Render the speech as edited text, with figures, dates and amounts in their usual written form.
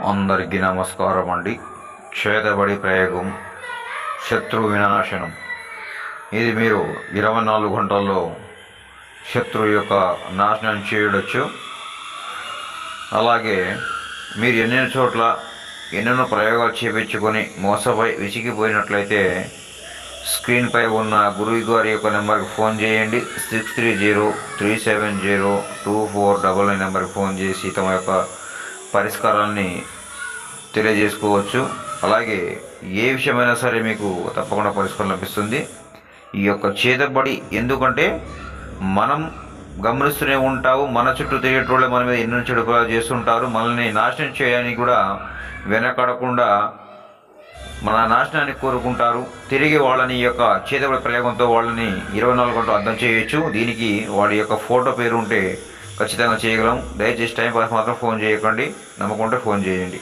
అందరికీ నమస్కారం అండి. చేతబడి ప్రయోగం, శత్రు వినాశనం. ఇది మీరు 24 గంటల్లో శత్రువు యొక్క నాశనం చేయవచ్చు. అలాగే మీరు ఎన్నెన్నో చోట్ల ఎన్నెన్నో ప్రయోగాలు చేయించుకొని మోసపోయి విసిగిపోయినట్లయితే స్క్రీన్పై ఉన్న గురువు గారి యొక్క నెంబర్కి ఫోన్ చేయండి. 6303702499 నెంబర్కి ఫోన్ చేసి తమ యొక్క పరిష్కారాన్ని తెలియజేసుకోవచ్చు. అలాగే ఏ విషయమైనా సరే మీకు తప్పకుండా పరిష్కారం లభిస్తుంది. ఈ యొక్క చేతబడి ఎందుకంటే మనం గమనిస్తూనే ఉంటాము, మన చుట్టూ తిరిగేటోళ్ళే మన మీద ఎన్నో చెడు చేస్తుంటారు. మనల్ని నాశనం చేయడానికి కూడా వెనకడకుండా మన నాశనాన్ని కోరుకుంటారు. తిరిగి వాళ్ళని యొక్క చేతబడి ప్రయోగంతో వాళ్ళని 24 గంటలు అర్థం చేయొచ్చు. దీనికి వాడి యొక్క ఫోటో పేరు ఉంటే ఖచ్చితంగా చేయగలం. దయచేసి టైం పాస్ మాత్రం ఫోన్ చేయకండి, నమ్మకుంటే ఫోన్ చేయండి.